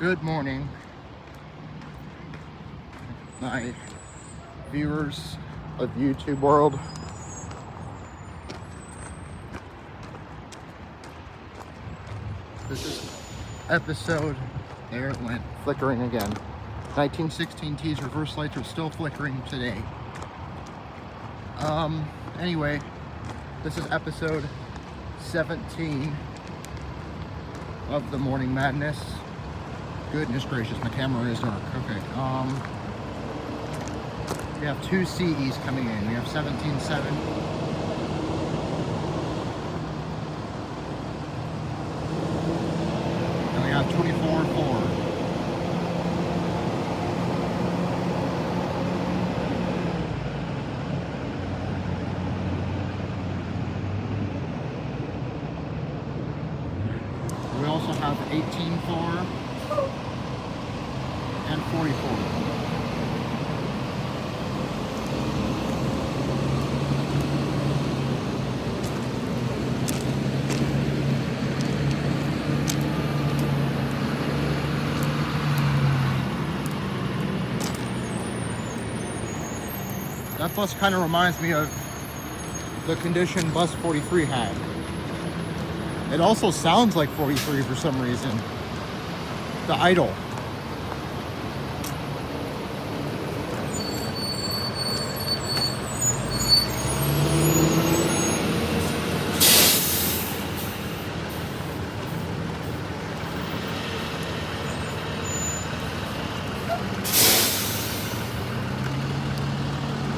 Good morning, my viewers of YouTube world. This is episode, there it went, flickering again. 1916 T's reverse lights are still flickering today. Anyway, this is episode 17 of the Morning Madness. Goodness gracious, my camera is dark. Okay, we have two CEs coming in. We have 17.7. And we have 24.4. We also have 18.4 and 44. That bus kind of reminds me of the condition bus 43 had. It also sounds like 43 for some reason. The idle.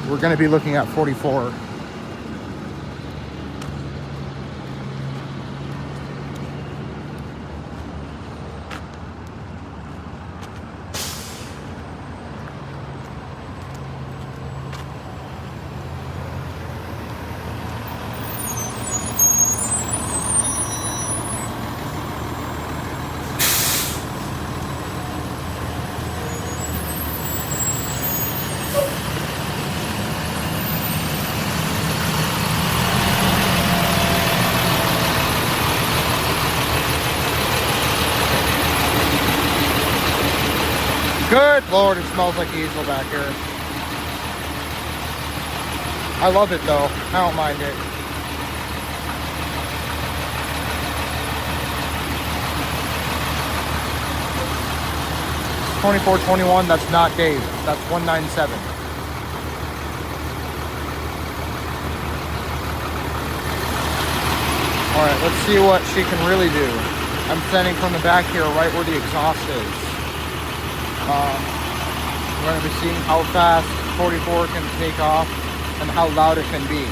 We're going to be looking at 44. Good Lord, it smells like diesel back here. I love it though. I don't mind it. $24.21, that's not Dave. That's $197. Alright, let's see what she can really do. I'm standing from the back here, right where the exhaust is. We're going to be seeing how fast 44 can take off and how loud it can be.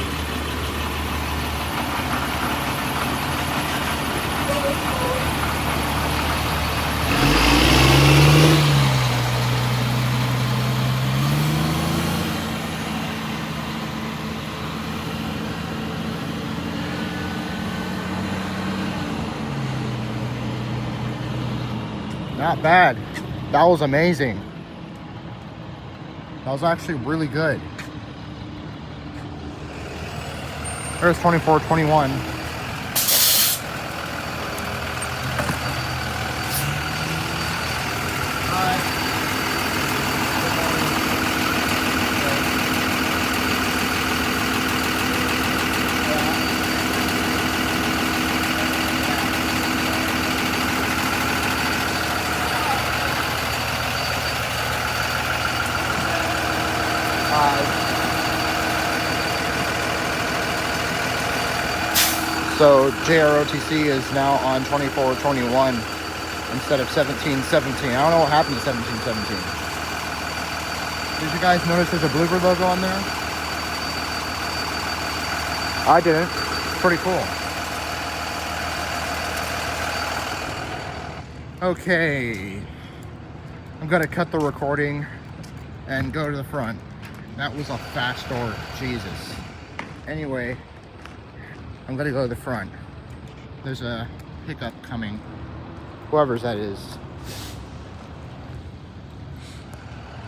Not bad. That was amazing. That was actually really good. There's 24.21. So JROTC is now on 24.21 instead of 17.17. I don't know what happened to 17.17. Did you guys notice there's a Bluebird logo on there? I didn't. It's pretty cool. Okay. I'm gonna cut the recording and go to the front. That was a fast door. Jesus. Anyway, I'm gonna go to the front. There's a pickup coming. Whoever's that is.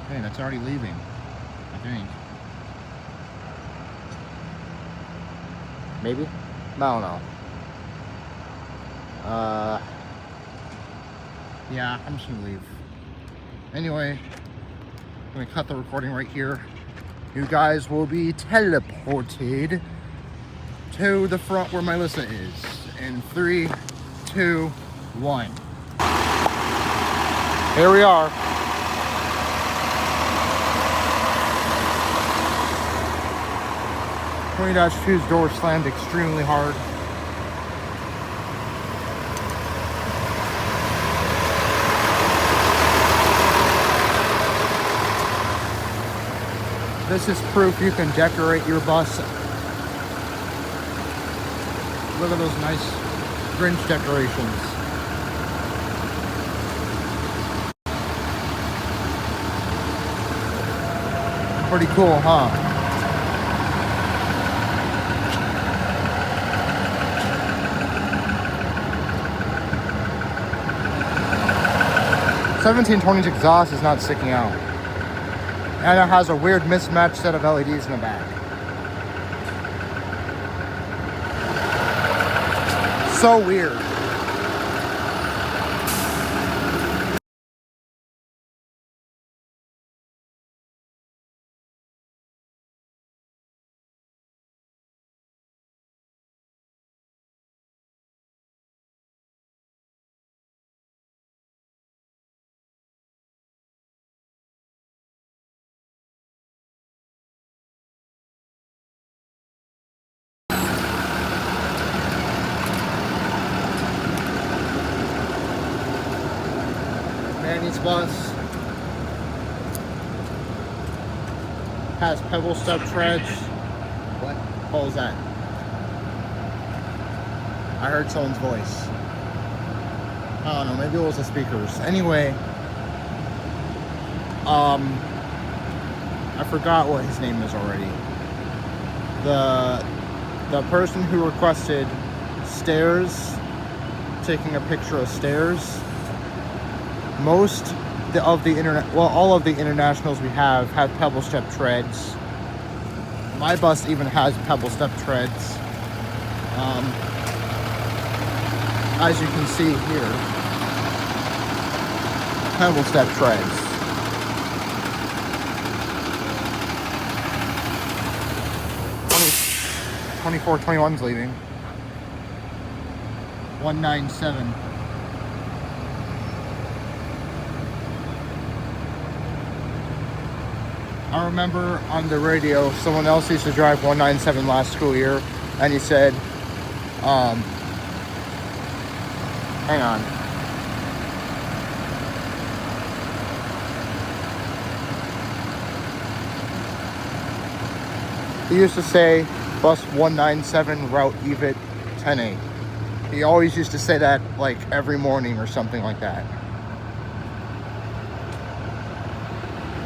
Hey, that's already leaving, I think. Maybe? I don't know. Yeah, I'm just gonna leave. Anyway, I'm gonna cut the recording right here. You guys will be teleported to the front where my Melissa is. In 3, 2, 1. Here we are. 𝙍𝙀𝘼𝑗's door slammed extremely hard. This is proof you can decorate your bus. Look at those nice Grinch decorations. Pretty cool, huh? 𝙍𝙀𝘼𝑗's exhaust is not sticking out. And it has a weird mismatched set of LEDs in the back. So weird. Manny's bus has pebble step treads. What was that? I heard someone's voice. I don't know, maybe it was the speakers. Anyway, I forgot what his name is already. The person who requested stairs, taking a picture of stairs. Most of the all of the internationals we have pebble step treads. My bus even has pebble step treads. As you can see here, pebble step treads. '20, 24, 21's leaving. 197. I remember on the radio, someone else used to drive 197 last school year, and he said, hang on. He used to say, bus 197, route 𝙍𝙀𝘼𝑗. He always used to say that, like, every morning or something like that.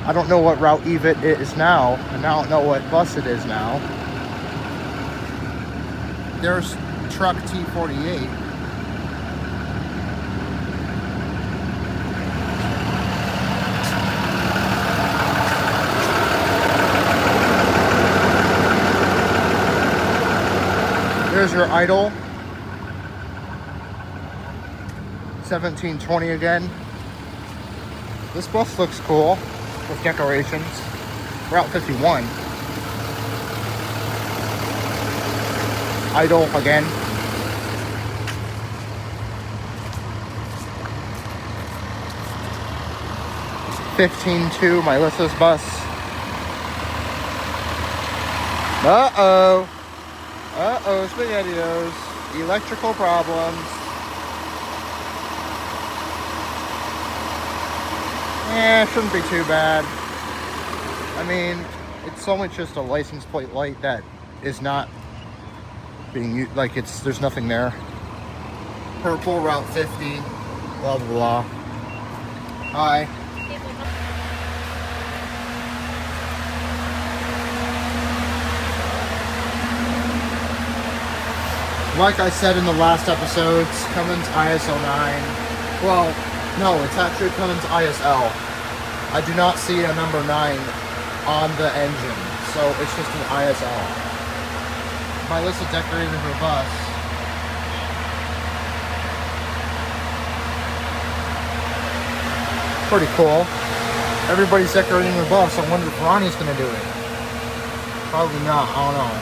I don't know what route 𝙍𝙀𝘼 is now, and I don't know what bus it is now. There's truck T48. There's your idle. 1720 again. This bus looks cool. With decorations. Route 51. Idle again. '15-2, my Melissa's bus. Uh-oh. Uh-oh, SpaghettiOs. Electrical problems. Shouldn't be too bad. I mean, it's only just a license plate light that is not being used, like there's nothing there. Purple, route 50, blah, blah, blah. Hi. Like I said in the last episodes, Cummins ISO 9. Well, no, it's actually Cummins ISL. I do not see a number 9 on the engine, so it's just an ISL. My Melissa decorated her bus. pretty cool. Everybody's decorating the bus. I wonder if Ronnie's gonna do it. Probably not, I don't know.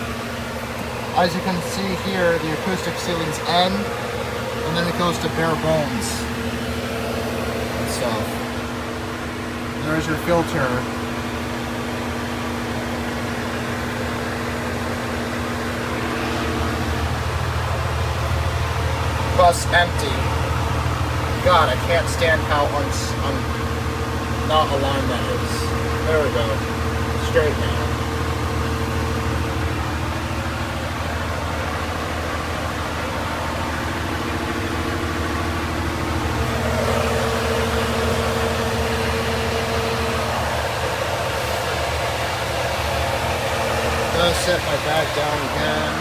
As you can see here, the acoustic ceilings end, and then it goes to bare bones and stuff. There's your filter. Bus empty. God, I can't stand how not aligned that is. There we go. Straight now. Gonna set my bag down again.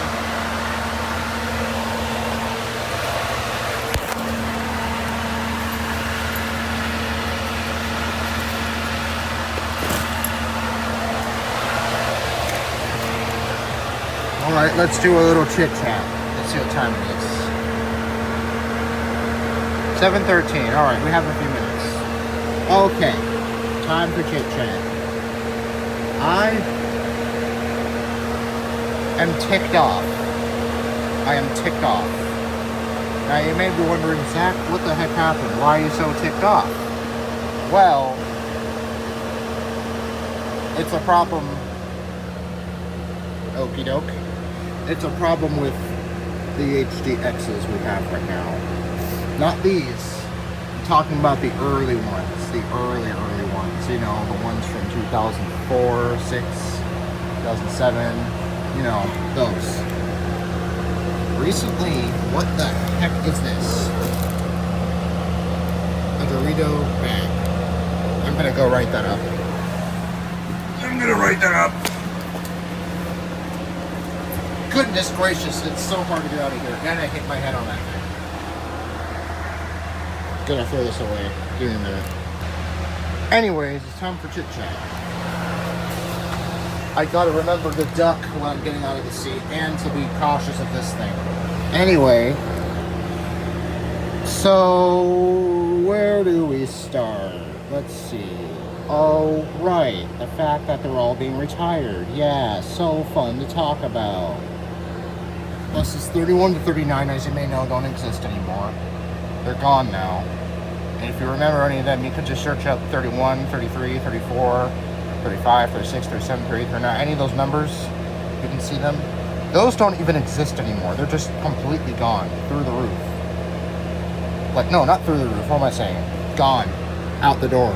Alright, let's do a little chit chat. Let's see what time it is. 7:13. Alright, we have a few minutes. Okay, time for chit chat. I am ticked off. I am ticked off. Now you may be wondering, Zach, what the heck happened? Why are you so ticked off? Well, it's a problem. Okie doke. It's a problem with the HDXs we have right now. Not these. I'm talking about the early ones. The early ones. You know, the ones from 2004, 6, 2007. You know, those. Recently, what the heck is this? A Dorito bag. I'm gonna go write that up. Goodness gracious, it's so hard to get out of here. And I hit my head on that thing. Gonna throw this away. Give me a minute. Anyways, it's time for chit chat. I gotta remember to duck when I'm getting out of the seat and to be cautious of this thing. Anyway, so where do we start? Let's see. Oh, right. The fact that they're all being retired. Yeah, so fun to talk about. Buses 31 to 39, as you may know, don't exist anymore. They're gone now. And if you remember any of them, you could just search up 31, 33, 34, 35, 36, 37, 38, 39. Any of those numbers, you can see them. Those don't even exist anymore. They're just completely gone. Through the roof. Like, no, not through the roof. What am I saying? Gone. Out the door.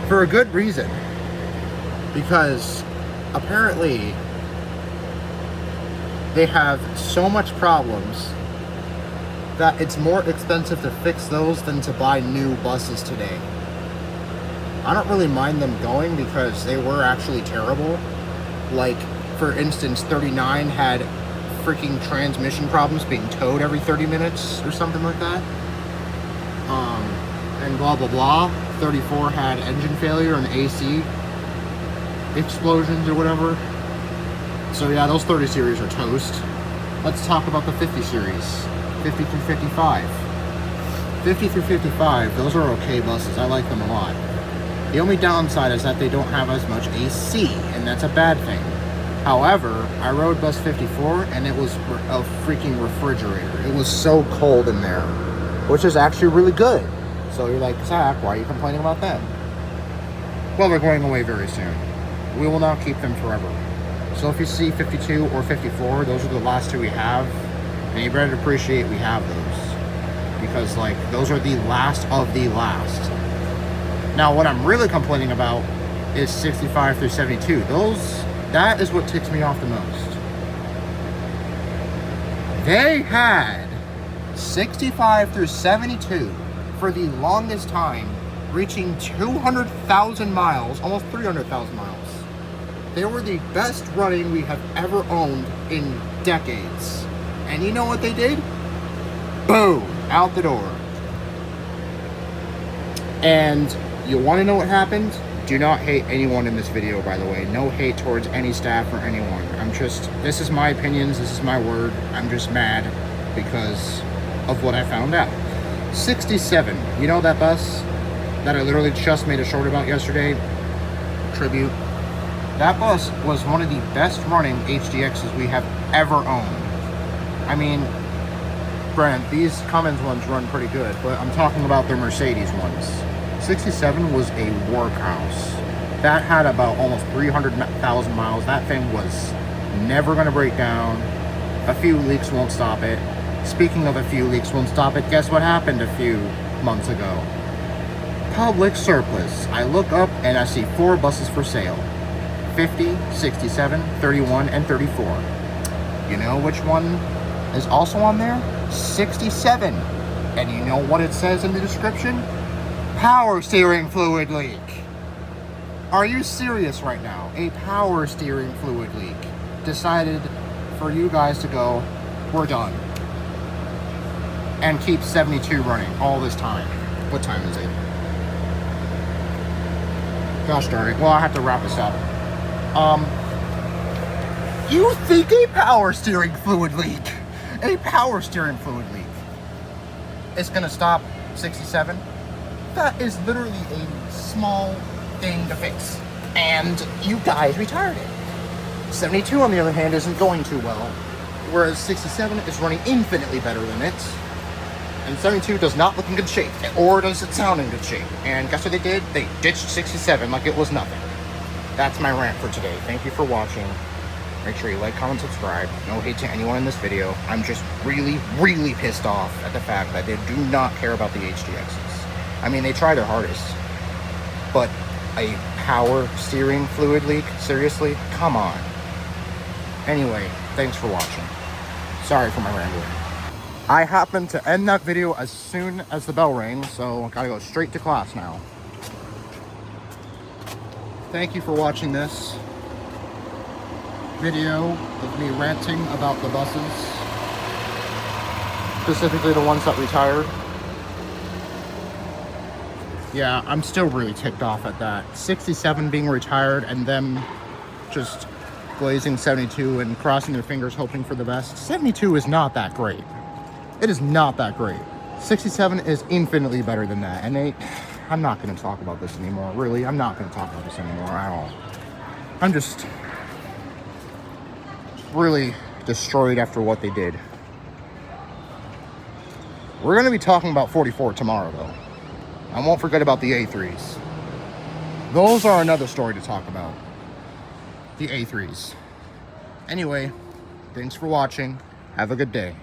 For a good reason. Because apparently they have so much problems that it's more expensive to fix those than to buy new buses today. I don't really mind them going because they were actually terrible. Like, for instance, 39 had freaking transmission problems, being towed every 30 minutes or something like that. And blah blah blah. 34 had engine failure and AC explosions or whatever. So yeah, those 30 series are toast. Let's talk about the 50 series. 50 through 55. 50 through 55, those are okay buses. I like them a lot. The only downside is that they don't have as much AC, and that's a bad thing. However, I rode bus 54, and it was a freaking refrigerator. It was so cold in there, which is actually really good. So you're like, Zach, why are you complaining about them? Well, they're going away very soon. We will not keep them forever. So if you see 52 or 54, those are the last two we have. And you better appreciate we have those. Because, like, those are the last of the last. Now, what I'm really complaining about is 65 through 72. That is what ticks me off the most. They had 65 through 72 for the longest time, reaching 200,000 miles, almost 300,000 miles. They were the best running we have ever owned in decades. And you know what they did? Boom! Out the door. And you want to know what happened? Do not hate anyone in this video, by the way. No hate towards any staff or anyone. This is my opinions, this is my word. I'm just mad because of what I found out. 67. You know that bus that I literally just made a short about yesterday? Tribute. That bus was one of the best running HDXs we have ever owned. I mean, granted, these Cummins ones run pretty good, but I'm talking about the Mercedes ones. 67 was a workhouse. That had about almost 300,000 miles. That thing was never going to break down. A few leaks won't stop it. Speaking of a few leaks won't stop it, guess what happened a few months ago? Public surplus. I look up and I see 4 buses for sale. 50, 67, 31, and 34. You know which one is also on there? 67. And you know what it says in the description? Power steering fluid leak. Are you serious right now? A power steering fluid leak decided for you guys to go, we're done. And keep 72 running all this time. What time is it? Gosh darn it. Well, I have to wrap this up. You think a power steering fluid leak is gonna stop 67? That is literally a small thing to fix. And you guys retired it. 72, on the other hand, isn't going too well. Whereas 67 is running infinitely better than it. And 72 does not look in good shape. Or does it sound in good shape? And guess what they did? They ditched 67 like it was nothing. That's my rant for today. Thank you for watching. Make sure you like, comment, subscribe. No hate to anyone in this video. I'm just really, really pissed off at the fact that they do not care about the HDXs. I mean, they try their hardest. But a power steering fluid leak? Seriously? Come on. Anyway, thanks for watching. Sorry for my rambling. I happened to end that video as soon as the bell rang, so I gotta go straight to class now. Thank you for watching this video of me ranting about the buses, specifically the ones that retired. Yeah, I'm still really ticked off at that. 67 being retired and them just glazing 72 and crossing their fingers hoping for the best. 72 is not that great. It is not that great. 67 is infinitely better than that. And I'm not going to talk about this anymore. Really, I'm not going to talk about this anymore at all. I'm just really destroyed after what they did. We're going to be talking about 44 tomorrow, though. I won't forget about the A3s. Those are another story to talk about. The A3s. Anyway, thanks for watching. Have a good day.